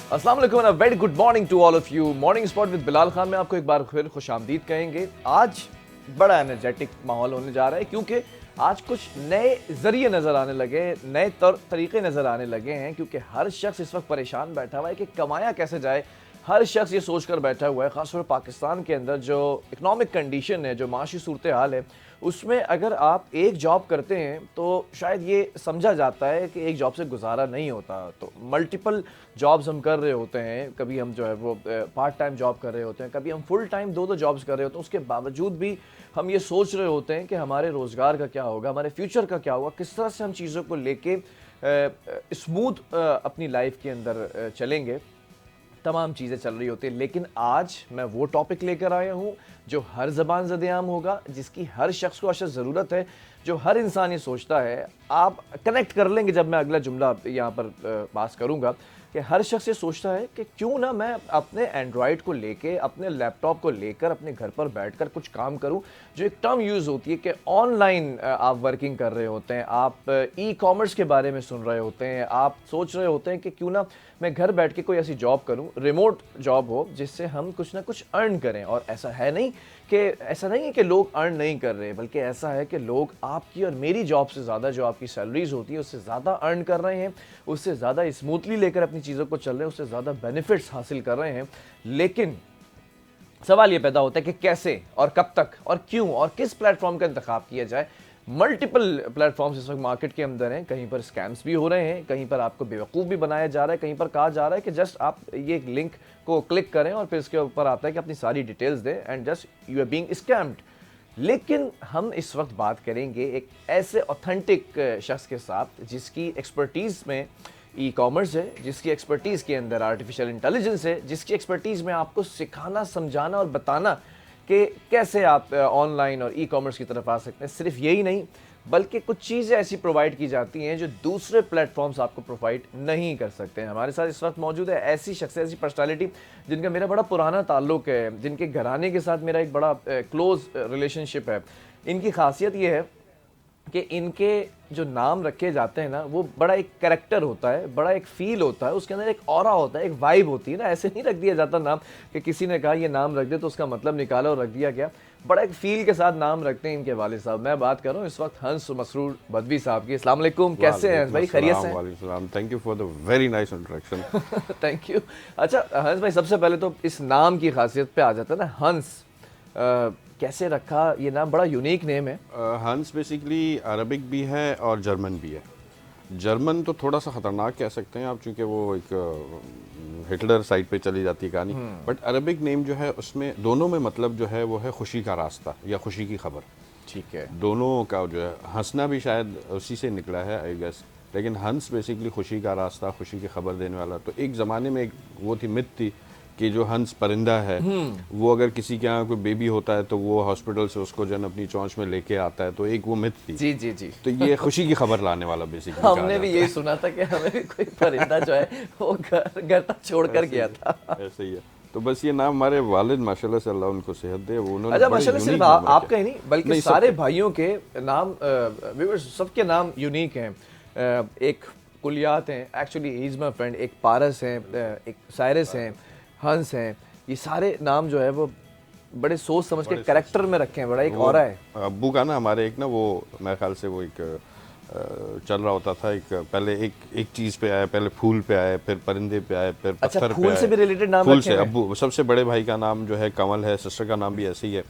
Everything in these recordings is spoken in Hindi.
अस्सलाम वालेकुम and very good morning to all of you. Morning spot with Bilal Khan में आपको एक बार फिर खुशामदीद कहेंगे। आज बड़ा एनर्जेटिक माहौल होने जा रहा है क्योंकि आज कुछ नए जरिए नज़र आने लगे, नए तरीके नज़र आने लगे हैं क्योंकि हर शख्स इस वक्त परेशान बैठा हुआ है कि कमाया कैसे जाए। हर शख्स ये सोचकर बैठा हुआ है, ख़ासतौर पर पाकिस्तान के अंदर जो इकनॉमिक कंडीशन है, जो माशी सूरत हाल है, उसमें अगर आप एक जॉब करते हैं तो शायद ये समझा जाता है कि एक जॉब से गुजारा नहीं होता। तो मल्टीपल जॉब्स हम कर रहे होते हैं, कभी हम जो है वो पार्ट टाइम जॉब कर रहे होते हैं, कभी हम फुल टाइम दो जॉब्स कर रहे होते हैं। उसके बावजूद भी हम ये सोच रहे होते हैं कि हमारे रोज़गार का क्या होगा, हमारे फ्यूचर का क्या होगा, किस तरह से हम चीज़ों को लेके स्मूथ अपनी लाइफ के अंदर चलेंगे। तमाम चीज़ें चल रही होती है, लेकिन आज मैं वो टॉपिक लेकर आया हूँ जो हर ज़बान ज़द-ए-आम होगा, जिसकी हर शख्स को अशद ज़रूरत है, जो हर इंसान ये सोचता है। आप कनेक्ट कर लेंगे जब मैं अगला जुमला यहाँ पर पास करूँगा कि हर शख्स ये सोचता है कि क्यों ना मैं अपने एंड्रॉयड को लेके, अपने लैपटॉप को लेकर अपने घर पर बैठकर कुछ काम करूं। जो एक टर्म यूज़ होती है कि ऑनलाइन आप वर्किंग कर रहे होते हैं, आप ई कॉमर्स के बारे में सुन रहे होते हैं, आप सोच रहे होते हैं कि क्यों ना मैं घर बैठ के कोई ऐसी जॉब करूं, रिमोट जॉब हो, जिससे हम कुछ ना कुछ अर्न करें। और ऐसा नहीं है कि लोग अर्न नहीं कर रहे, बल्कि ऐसा है कि लोग आपकी और मेरी जॉब से ज़्यादा जो आपकी सैलरीज होती है उससे ज़्यादा अर्न कर रहे हैं, उससे ज़्यादा स्मूथली लेकर अपनी चीज़ों को चल रहे हैं, उससे ज़्यादा बेनिफिट्स हासिल कर रहे हैं। लेकिन सवाल ये पैदा होता है कि कैसे और कब तक और क्यों और किस प्लेटफॉर्म का इंतखाब किया जाए। मल्टीपल प्लेटफॉर्म्स इस वक्त मार्केट के अंदर हैं, कहीं पर स्कैम्स भी हो रहे हैं, कहीं पर आपको बेवकूफ़ भी बनाया जा रहा है, कहीं पर कहा जा रहा है कि जस्ट आप ये लिंक को क्लिक करें और फिर इसके ऊपर आता है कि अपनी सारी डिटेल्स दें and just you are being scammed. लेकिन हम इस वक्त बात करेंगे एक ऐसे ऑथेंटिक शख्स के साथ जिसकी एक्सपर्टीज़ में ई कॉमर्स है, जिसकी एक्सपर्टीज़ के अंदर आर्टिफिशियल इंटेलिजेंस है, जिसकी एक्सपर्टीज़ में आपको सिखाना, समझाना और बताना कि कैसे आप ऑनलाइन और ई कॉमर्स की तरफ आ सकते हैं। सिर्फ यही नहीं, बल्कि कुछ चीज़ें ऐसी प्रोवाइड की जाती हैं जो दूसरे प्लेटफॉर्म्स आपको प्रोवाइड नहीं कर सकते हैं। हमारे साथ इस वक्त मौजूद है ऐसी शख्स, ऐसी पर्सनालिटी जिनका मेरा बड़ा पुराना ताल्लुक़ है, जिनके घराने के साथ मेरा एक बड़ा क्लोज़ रिलेशनशिप है। इनकी खासियत ये है कि इनके जो नाम रखे जाते हैं ना, वो बड़ा एक कैरेक्टर होता है, बड़ा एक फील होता है, उसके अंदर एक ऑरा होता है, एक वाइब होती है ना। ऐसे नहीं रख दिया जाता नाम कि किसी ने कहा ये नाम रख दे तो उसका मतलब निकाला और रख दिया गया। बड़ा एक फील के साथ नाम रखते हैं इनके वालिद साहब। मैं बात कर रहा हूँ इस वक्त हंस मसरूर बदवी साहब की। अस्सलाम वालेकुम, कैसे हैं हंस भाई? खैरियत से हैं? Thank you for the very nice introduction. Thank you. अच्छा हंस भाई, सबसे पहले तो इस नाम की खासियत पे आ जाता है ना, हंस कैसे रखा? ये नाम बड़ा यूनिक नेम है। हंस बेसिकली अरबिक भी है और जर्मन भी है। जर्मन तो थोड़ा सा ख़तरनाक कह सकते हैं आप, चूँकि वो एक हिटलर साइड पे चली जाती है कहानी। बट अरबिक नेम जो है उसमें दोनों में मतलब जो है वो है खुशी का रास्ता या खुशी की खबर। ठीक है, दोनों का जो है, हंसना भी शायद उसी से निकला है आई गेस, लेकिन हंस बेसिकली खुशी का रास्ता, खुशी की खबर देने वाला। तो एक ज़माने में एक वो थी, मिथ थी कि जो हंस परिंदा है वो अगर किसी के यहाँ कोई बेबी होता है तो वो हॉस्पिटल से उसको जन अपनी चोंच में लेके आता है। तो एक वो मिथ थी। जी जी जी। तो ये खुशी की खबर लाने वाला बेसिकली हमने भी यही सुना था कि हमें भी कोई परिंदा जो है वो घर तक छोड़ कर गया था। ऐसे ही है। तो बस ये नाम हमारे वालिद माशाल्लाह से, अल्लाह उनको सेहत दे, वो उन्होंने अच्छा माशाल्लाह सिर्फ आपका ही नहीं बल्कि सारे भाइयों के नाम, सबके नाम यूनिक हैं। एक कुलियात हैं, actually he is my friend, एक पारस हैं, एक साइरस हैं, हंस हैं। ये सारे नाम जो है वो बड़े सोच समझ के कैरेक्टर में रखे हैं, बड़ा एक ऑरा है। अब्बू का ना, हमारे एक ना वो मेरे ख्याल से वो एक चल रहा होता था, एक पहले एक चीज़ पे आए, पहले फूल पे आए, फिर परिंदे पे आए, फिर पत्थर पे आए। फूल से भी रिलेटेड नाम फूल से अब्बू, सबसे बड़े भाई का नाम जो है कमल है, सिस्टर का नाम भी ऐसे ही है।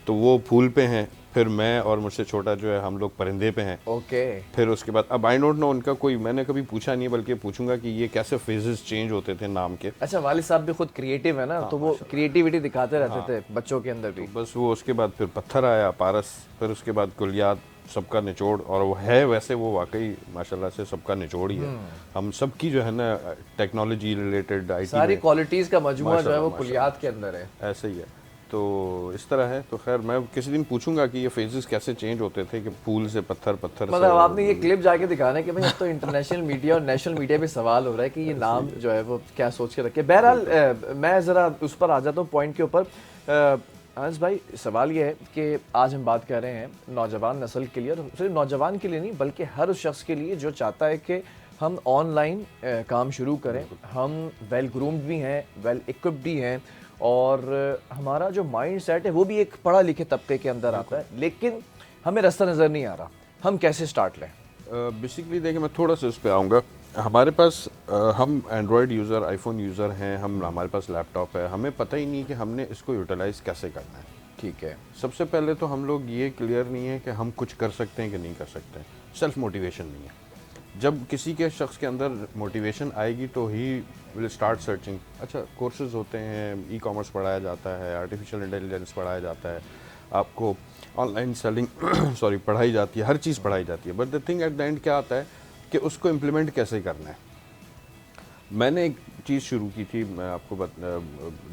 तो वो फूल पे हैं, फिर मैं और मुझसे छोटा जो है हम लोग परिंदे पे हैं। ओके। फिर उसके बाद अब आई डोंट नो उनका कोई, मैंने कभी पूछा नहीं है, बल्कि पूछूंगा कि ये कैसे फेजेस चेंज होते थे नाम के। अच्छा, वालिद साहब भी खुद क्रिएटिव है ना, तो वो क्रिएटिविटी दिखाते रहते थे बच्चों के अंदर भी। तो बस वो उसके बाद फिर पत्थर आया, पारस, फिर उसके बाद कुलियात, सबका निचोड़। और वो है वैसे वो वाकई माशाल्लाह से सबका निचोड़ ही है। हम सबकी जो है ना टेक्नोलॉजी रिलेटेड, IT सारी क्वालिटीज का मजमुआ जो है वो कुलियात के अंदर है। ऐसे ही है। तो इस तरह है। तो खैर मैं किसी दिन पूछूंगा कि ये फेजेस कैसे चेंज होते थे, कि फूल से पत्थर, पत्थर मतलब आपने ये क्लिप जाके दिखाना है कि भाई अब तो इंटरनेशनल मीडिया और नेशनल मीडिया पे सवाल हो रहा है कि ये नाम जो है वो क्या सोच के रखे। बहरहाल मैं ज़रा उस पर आ जाता हूँ पॉइंट के ऊपर। अनस भाई, सवाल ये है कि आज हम बात कर रहे हैं नौजवान नस्ल के लिए, और सिर्फ नौजवान के लिए नहीं बल्कि हर उस शख्स के लिए जो चाहता है कि हम ऑनलाइन काम शुरू करें, हम वेल ग्रूम्ड भी हैं, वेल इक्विप्ड भी हैं, और हमारा जो माइंड सेट है वो भी एक पढ़ा लिखे तबके के अंदर आता है, लेकिन हमें रास्ता नज़र नहीं आ रहा, हम कैसे स्टार्ट लें? बेसिकली देखिए, मैं थोड़ा सा उस पर आऊँगा। हमारे पास हम एंड्रॉयड यूज़र, आईफोन यूज़र हैं, हमारे पास लैपटॉप है, हमें पता ही नहीं कि हमने इसको यूटिलाइज़ कैसे करना है। ठीक है। सबसे पहले तो हम लोग ये क्लियर नहीं है कि हम कुछ कर सकते हैं कि नहीं कर सकते हैं। सेल्फ मोटिवेशन नहीं है। जब किसी के शख्स के अंदर मोटिवेशन आएगी तो ही विल स्टार्ट सर्चिंग। अच्छा, कोर्सेज होते हैं, ई कॉमर्स पढ़ाया जाता है, आर्टिफिशियल इंटेलिजेंस पढ़ाया जाता है, आपको ऑनलाइन सेलिंग सॉरी पढ़ाई जाती है, हर चीज़ पढ़ाई जाती है। But the thing at the end क्या आता है कि उसको इम्प्लीमेंट कैसे करना है। मैंने एक चीज़ शुरू की थी, मैं आपको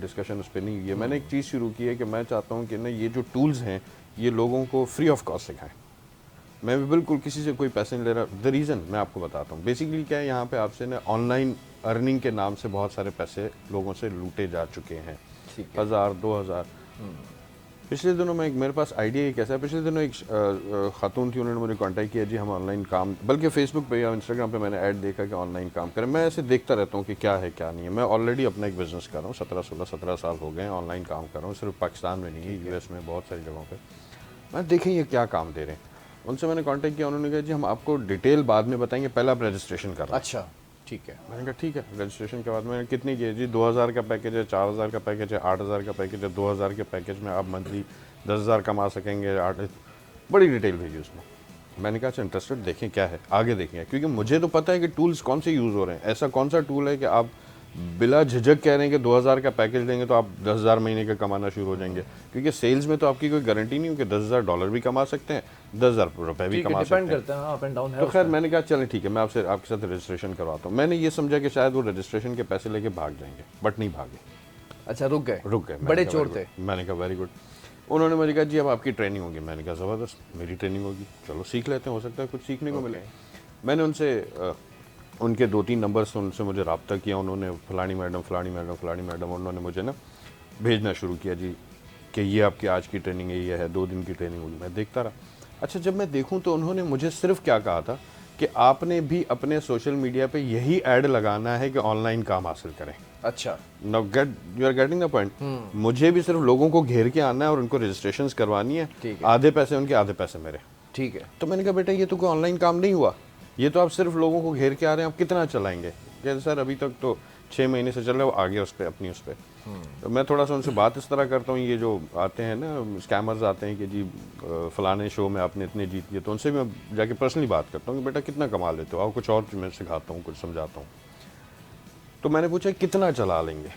डिस्कशन उस पर नहीं हुई है। मैंने एक चीज़ शुरू की है कि मैं चाहता हूँ कि ना ये जो टूल्स हैं ये लोगों को फ्री ऑफ कॉस्ट सिखाएं। मैं भी बिल्कुल किसी से कोई पैसे नहीं ले रहा। द रीज़न मैं आपको बताता हूँ। बेसिकली क्या है, यहाँ पे आपसे ना ऑनलाइन अर्निंग के नाम से बहुत सारे पैसे लोगों से लूटे जा चुके हैं। 1000 2000। पिछले दिनों में मेरे पास आइडिया ये कैसा है, पिछले दिनों एक खातून थी, उन्होंने मुझे कांटेक्ट किया, जी हम ऑनलाइन काम, बल्कि फेसबुक पे या इंस्टाग्राम पे मैंने ऐड देखा कि ऑनलाइन काम करें। मैं ऐसे देखता रहता हूँ कि क्या है क्या नहीं है। मैं ऑलरेडी अपना एक बिज़नेस कर रहा हूँ, 17 साल हो गए हैं ऑनलाइन काम कर रहा हूँ, सिर्फ पाकिस्तान में नहीं है, यूएस में बहुत सारी जगहों पर। मैं देखें ये क्या काम दे रहे हैं। उनसे मैंने कांटेक्ट किया, उन्होंने कहा जी हम आपको डिटेल बाद में बताएंगे, पहले आप रजिस्ट्रेशन कर। अच्छा, ठीक है। मैंने कहा ठीक है। रजिस्ट्रेशन के बाद मैंने कितनी की है जी, 2000 का पैकेज है, 4000 का पैकेज है, 8000 का पैकेज है। 2000 के पैकेज में आप मंथली 10,000 कमा सकेंगे। 8 बड़ी डिटेल भेजी उसमें। मैंने कहा अच्छा इंटरेस्टेड, देखें क्या है, आगे देखेंगे, क्योंकि मुझे तो पता है कि टूल्स कौन से यूज़ हो रहे हैं। ऐसा कौन सा टूल है कि आप बिला झिझक कह रहे हैं कि 2000 का पैकेज देंगे तो आप 10,000 महीने का कमाना शुरू हो जाएंगे। क्योंकि सेल्स में तो आपकी कोई गारंटी नहीं हो कि $10,000 भी कमा सकते हैं, 10,000 रुपये भी कमा सकते हैं, करते हैं, अप एंड डाउन है। तो खैर मैंने कहा चलें ठीक है, मैं आपके साथ रजिस्ट्रेशन करवाता हूँ। मैंने ये समझा कि शायद वो रजिस्ट्रेशन के पैसे लेके भाग जाएंगे, बट नहीं भागे। अच्छा, रुक गए। बड़े चोर थे। मैंने कहा वेरी गुड। उन्होंने मुझे कहा जी अब आपकी ट्रेनिंग होगी। मैंने कहा ज़बरदस्त, मेरी ट्रेनिंग होगी, चलो सीख लेते हैं, हो सकता है कुछ सीखने को मिले। मैंने उनसे उनके 2-3 नंबर से उनसे मुझे रब्ता किया। उन्होंने फलानी मैडम उन्होंने मुझे ना भेजना शुरू किया जी कि ये आपकी आज की ट्रेनिंग है, ये है, 2 दिन की ट्रेनिंग होगी। मैं देखता रहा। अच्छा, जब मैं देखूं तो उन्होंने मुझे सिर्फ क्या कहा था कि आपने भी अपने सोशल मीडिया पे यही ऐड लगाना है कि ऑनलाइन काम हासिल करें। अच्छा, now you are getting the point. मुझे भी सिर्फ लोगों को घेर के आना है और उनको रजिस्ट्रेशंस करवानी है, आधे पैसे उनके आधे पैसे मेरे। ठीक है। तो मैंने कहा बेटा ये तो कोई ऑनलाइन काम नहीं हुआ, ये तो आप सिर्फ लोगों को घेर के आ रहे हैं, आप कितना चलाएंगे। कहते सर अभी तक तो 6 महीने से चल रहा है, वो आ गया उस पर अपनी उस पर। तो मैं थोड़ा सा उनसे बात इस तरह करता हूँ, ये जो आते हैं ना स्कैमर्स आते हैं कि जी फलाने शो में आपने इतने जीत लिए, तो उनसे मैं जाके पर्सनली बात करता हूँ कि बेटा कितना कमा लेते हो, आप कुछ और मैं सिखाता हूँ, कुछ समझाता हूँ। तो मैंने पूछा कितना चला लेंगे,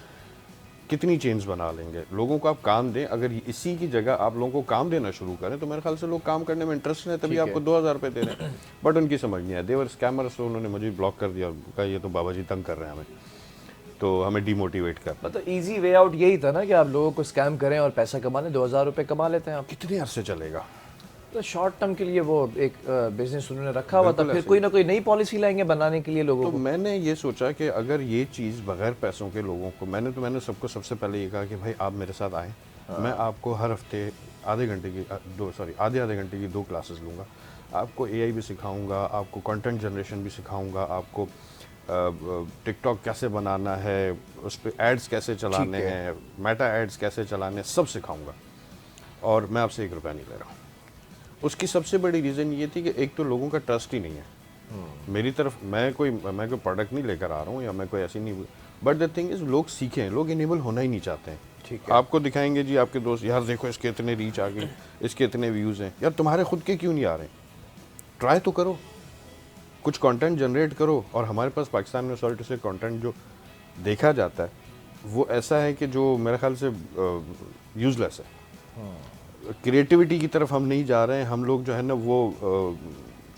कितनी चेन्स बना लेंगे, लोगों को आप काम दें। अगर इसी की जगह आप लोगों को काम देना शुरू करें तो मेरे ख्याल से लोग काम करने में इंटरेस्ट है, तभी आपको 2000 रुपये दे रहे हैं। बट उनकी समझ नहीं आया, देवर स्कैमर्स। तो उन्होंने मुझे ब्लॉक कर दिया, कहा ये तो बाबा जी तंग कर रहे हैं हमें, तो हमें डिमोटिवेट कर। मतलब इजी वे आउट यही था ना कि आप लोगों को स्कैम करें और पैसा कमा लें, 2000 रुपये कमा लेते हैं आप। कितने अरसे चलेगा? तो शॉर्ट टर्म के लिए वो एक बिजनेस उन्होंने रखा हुआ था, फिर कोई ना कोई नई पॉलिसी लाएंगे बनाने के लिए लोगों तो को। मैंने ये सोचा कि अगर ये चीज़ बगैर पैसों के लोगों को, मैंने सबको सबसे पहले ये कहा कि भाई आप मेरे साथ आएँ। मैं आपको हर हफ्ते आधे घंटे की 2 क्लासेस लूँगा। आपको AI भी सिखाऊंगा, आपको कंटेंट जनरेशन भी सिखाऊंगा, आपको टिकटॉक कैसे बनाना है, उस पर एड्स कैसे चलाने हैं, मेटा एड्स कैसे चलाने हैं, सब सिखाऊंगा। और मैं आपसे 1 रुपया नहीं ले रहा हूँ। उसकी सबसे बड़ी रीज़न ये थी कि एक तो लोगों का ट्रस्ट ही नहीं है मेरी तरफ। मैं कोई प्रोडक्ट नहीं लेकर आ रहा हूँ या मैं कोई ऐसी नहीं, बट द थिंग इज़ लोग सीखें, लोग इनेबल होना ही नहीं चाहते हैं। ठीक है, आपको दिखाएंगे जी आपके दोस्त, यार देखो इसके इतने रीच आ गई, इसके इतने व्यूज़ हैं, यार तुम्हारे खुद के क्यों नहीं आ रहे? ट्राई तो करो, कुछ कंटेंट जनरेट करो। और हमारे पास पाकिस्तान में सॉरी टू से कंटेंट जो देखा जाता है वो ऐसा है कि जो मेरे ख्याल से यूजलेस है। क्रिएटिविटी की तरफ हम नहीं जा रहे हैं, हम लोग जो है ना वो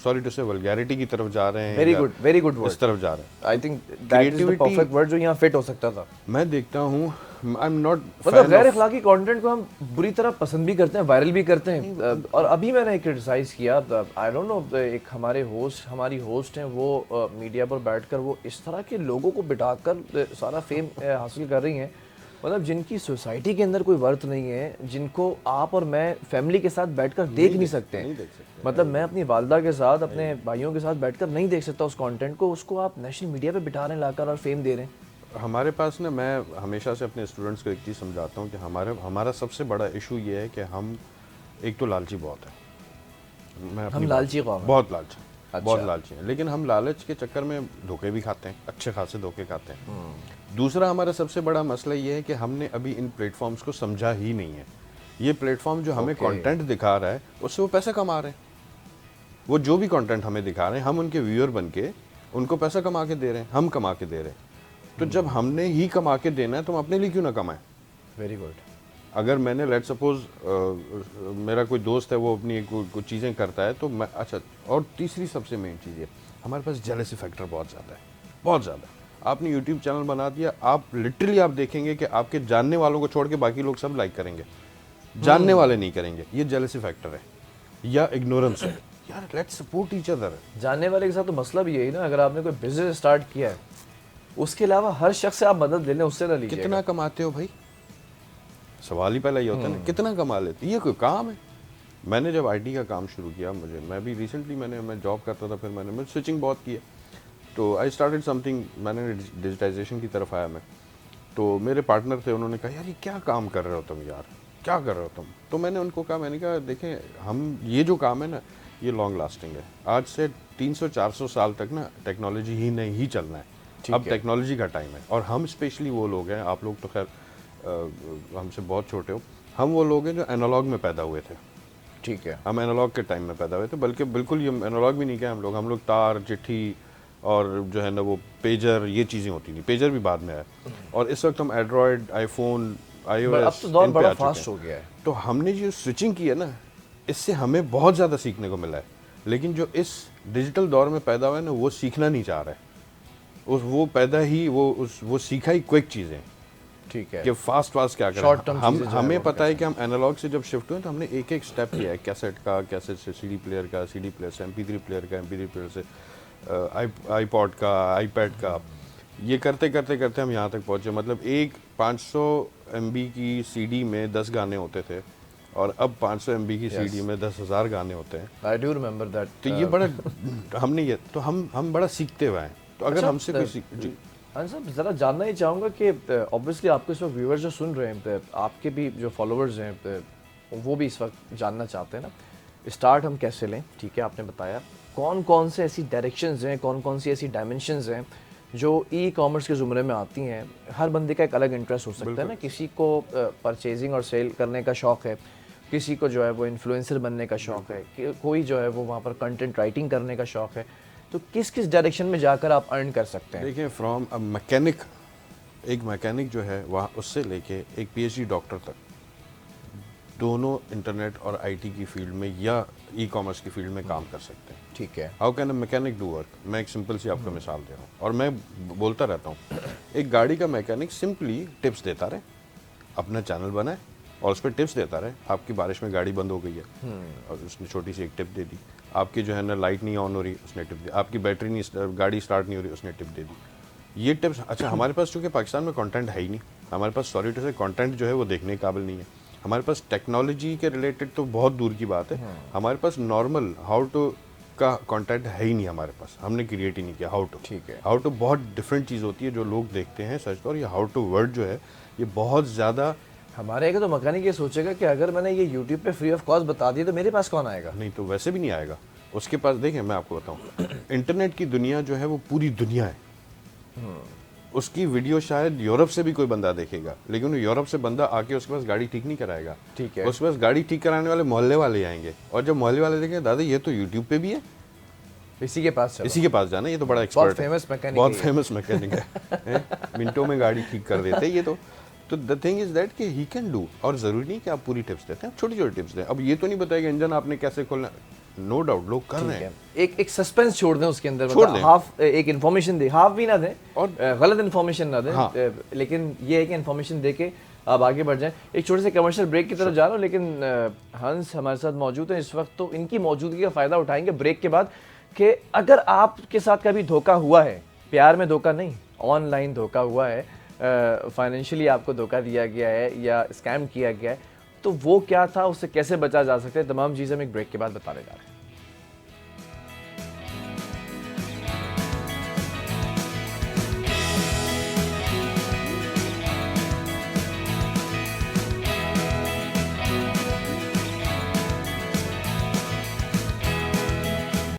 सॉरी टू से वल्गैरिटी की तरफ जा रहे हैं। वेरी गुड वर्ड, इस तरफ जा रहे हैं। I think that is the perfect word जो यहाँ फिट हो सकता था। मैं देखता हूँ, आई एम नॉट, मतलब गैर अखलाकी कंटेंट को हम बुरी तरह पसंद भी करते हैं, वायरल भी करते हैं। और अभी मैंने क्रिटिसाइज किया, आई डोंट नो, एक हमारी होस्ट हैं, वो मीडिया पर बैठकर वो इस तरह के लोगों को बिठाकर सारा फेम हासिल कर रही हैं। मतलब जिनकी सोसाइटी के अंदर कोई वर्थ नहीं है, जिनको आप और मैं फैमिली के साथ बैठकर देख नहीं सकते नहीं देख सकते। मतलब मैं अपनी वालदा के साथ, अपने भाइयों के साथ बैठकर नहीं देख सकता उस कंटेंट को, उसको आप नेशनल मीडिया पे बिठा रहे हैं लाकर और फेम दे रहे हैं। हमारे पास ना, मैं हमेशा से अपने स्टूडेंट्स को एक चीज़ समझाता हूँ कि हमारा सबसे बड़ा इशू ये है कि हम एक तो लालची बहुत है। मैं अपनी लालची कौम हैं? बहुत लालची, अच्छा। बहुत लालची हैं, लेकिन हम लालच के चक्कर में धोखे भी खाते हैं, अच्छे खासे धोखे खाते हैं। दूसरा हमारा सबसे बड़ा मसला ये है कि हमने अभी इन प्लेटफॉर्म्स को समझा ही नहीं है। ये प्लेटफॉर्म जो हमें कंटेंट दिखा रहा है उससे वो पैसा कमा रहे हैं। वो जो भी कंटेंट हमें दिखा रहे हैं, हम उनके व्यूअर बन के उनको पैसा कमा के दे रहे हैं, हम कमा के दे रहे हैं। तो जब हमने ही कमा के देना है तो हम अपने लिए क्यों ना कमाएं? Very good. अगर मैंने लेट सपोज मेरा कोई दोस्त है, वो अपनी कुछ चीज़ें करता है तो मैं, अच्छा, और तीसरी सबसे मेन चीज़ है, हमारे पास जेलसी फैक्टर बहुत ज़्यादा है, बहुत ज़्यादा। आपने यूट्यूब चैनल बना दिया, आप लिटरली आप देखेंगे कि आपके जानने वालों को छोड़ के बाकी लोग सब लाइक करेंगे, जानने वाले नहीं करेंगे। ये जेलसी फैक्टर है या इग्नोरेंस है। यार लेट्स सपोर्ट ईच अदर। जानने वाले के साथ तो मसला भी यही ना, अगर आपने कोई बिजनेस स्टार्ट किया है, उसके अलावा हर शख्स से आप मदद ले लें, उससे ना लीजिए। कितना कमाते हो भाई? सवाल ही पहला ये होता है ना, कितना कमा लेते? ये कोई काम है? मैंने जब आईटी का काम शुरू किया, मैं भी रिसेंटली मैं जॉब करता था, फिर मैंने स्विचिंग बहुत किया, तो आई स्टार्टेड समथिंग, मैंने डिजिटाइजेशन की तरफ आया मैं। तो मेरे पार्टनर थे, उन्होंने कहा यार ये क्या काम कर रहे हो तुम, यार क्या कर रहे हो तुम? तो मैंने उनको कहा, मैंने कहा देखें, हम ये जो काम है ना, ये लॉन्ग लास्टिंग है। आज से 300-400 साल तक ना टेक्नोलॉजी ही नहीं ही चलना है। अब टेक्नोलॉजी का टाइम है, और हम स्पेशली वो लोग हैं, आप लोग तो खैर हमसे बहुत छोटे हो, हम वो लोग हैं जो एनालॉग में पैदा हुए थे। ठीक है। हम एनालॉग के टाइम में पैदा हुए थे, बल्कि बिल्कुल ये एनालॉग भी नहीं किया हम लोग तार, चिट्ठी और जो है ना वो पेजर, ये चीज़ें होती थी। पेजर भी बाद में आया, और इस वक्त हम एंड्रॉयड, आईफोन, iOS, अब तो दौर बड़ा फास्ट हो गया है। तो हमने जो स्विचिंग की है ना, इससे हमें बहुत ज़्यादा सीखने को मिला है। लेकिन जो इस डिजिटल दौर में पैदा हुआ है ना, वो सीखना नहीं चाह रहा है। वो पैदा ही वो सीखा ही क्विक चीज़ें, ठीक है, कि फास्ट क्या करें। हमें पता है कि हम एनालॉग से जब शिफ्ट हुए तो हमने एक एक स्टेप किया है, कैसेट का, कैसेट से सीडी प्लेयर का, सीडी प्लेयर से MP3 प्लेयर का, MP3 प्लेयर से आईपॉड का, आईपैड का। ये करते करते हम यहाँ तक पहुँचे। मतलब एक 500 MB की CD में 10 गाने होते थे, और अब 500 MB की CD में 10,000 गाने होते हैं। I do remember that. तो ये बड़ा हमने ये तो हम बड़ा सीखते हुए हैं। तो अगर हमसे कोई जी हाँ साहब, ज़रा जानना ही चाहूँगा कि ऑब्वियसली आपके इस वक्त व्यूअर्स जो सुन रहे हैं, आपके भी जो फॉलोअर्स हैं, वो भी इस वक्त जानना चाहते हैं ना, स्टार्ट हम कैसे लें? ठीक है, आपने बताया कौन कौन से ऐसी डायरेक्शंस हैं, कौन कौन सी ऐसी डायमेंशंस हैं जो ई कॉमर्स के ज़ुमरे में आती हैं। हर बंदे का एक अलग इंटरेस्ट हो सकता है ना, किसी को परचेजिंग और सेल करने का शौक़ है, किसी को जो है वो इन्फ्लुएंसर बनने का शौक़ है, कोई जो है वो वहाँ पर कंटेंट राइटिंग करने का शौक़ है। तो किस किस डायरेक्शन में जाकर आप अर्न कर सकते हैं? देखिए, फ्रॉम अ मैकेनिक, एक मैकेनिक जो है वहाँ, उससे लेके एक PhD डॉक्टर तक, दोनों इंटरनेट और IT की फील्ड में या ई कॉमर्स की फील्ड में काम कर सकते हैं। ठीक है। How can a mechanic do work? मैं एक सिंपल सी आपको मिसाल दे रहा हूँ, और मैं बोलता रहता हूँ। एक गाड़ी का मैकेनिक सिंपली टिप्स देता रहे, अपना चैनल बनाए और उस पर टिप्स देता रहे। आपकी बारिश में गाड़ी बंद हो गई है, और उसने छोटी सी एक टिप दे दी। आपकी जो है ना लाइट नहीं ऑन हो रही, उसने टिप दी। आपकी बैटरी नहीं, गाड़ी स्टार्ट नहीं हो रही, उसने टिप दे दी। ये टिप्स, अच्छा हमारे पास चूँकि पाकिस्तान में कंटेंट है ही नहीं, हमारे पास सॉरी टू से कंटेंट जो है वो देखने के काबिल नहीं है। हमारे पास टेक्नोलॉजी के रिलेटेड तो बहुत दूर की बात है, हमारे पास नॉर्मल हाउ टू का कंटेंट है ही नहीं हमारे पास, हमने क्रिएट ही नहीं किया हाउ टू। ठीक है। हाउ टू बहुत डिफरेंट चीज़ होती है जो लोग देखते हैं सर्च, और ये हाउ टू वर्ड जो है ये बहुत ज़्यादा। हमारे एक तो मैकेनिक ये सोचेगा कि अगर मैंने ये यूट्यूब पे फ्री ऑफ कॉस्ट बता दिया तो मेरे पास कौन आएगा? नहीं, तो वैसे भी नहीं आएगा उसके पास। देखें, मैं आपको बताऊं, इंटरनेट की दुनिया जो है वो पूरी दुनिया है। उसकी वीडियो शायद यूरोप से भी कोई बंदा देखेगा, लेकिन यूरोप से बंदा आके उसके पास गाड़ी ठीक नहीं कराएगा। ठीक है। उसके पास गाड़ी ठीक कराने वाले मोहल्ले वाले आएंगे, और जब मोहल्ले वाले देखेंगे दादा ये तो यूट्यूब पे भी है, इसी के पास जाना, ये तो बड़ा एक्सपर्ट है, बहुत फेमस मैकेनिक है, मिनटों में गाड़ी ठीक कर देते हैं ये तो द थिंग इज दैट कि ही कैन डू। और ज़रूरी नहीं कि आप पूरी टिप्स देते हैं, छोटी छोटी टिप्स दें। अब ये तो नहीं बताएगा इंजन आपने कैसे खोलना, नो डाउट लोग कर रहे हैं। एक सस्पेंस छोड़ दें उसके अंदर, मतलब हाफ एक इन्फॉर्मेशन दे, हाफ भी ना दें और गलत इन्फॉर्मेशन ना दें। हाँ। लेकिन ये है कि इन्फॉर्मेशन दे के आप आगे बढ़ जाएं। एक छोटे से कमर्शियल ब्रेक की तरफ जा रहा हूँ, लेकिन हंस हमारे साथ मौजूद है इस वक्त, तो इनकी मौजूदगी का फ़ायदा उठाएंगे ब्रेक के बाद कि अगर आपके साथ कभी धोखा हुआ है, प्यार में धोखा नहीं, ऑनलाइन धोखा हुआ है, फाइनेंशियली आपको धोखा दिया गया है या स्कैम किया गया है, तो वो क्या था, उससे कैसे बचा जा सकता है, तमाम चीज़ें हम एक ब्रेक के बाद बताने जा रहे हैं।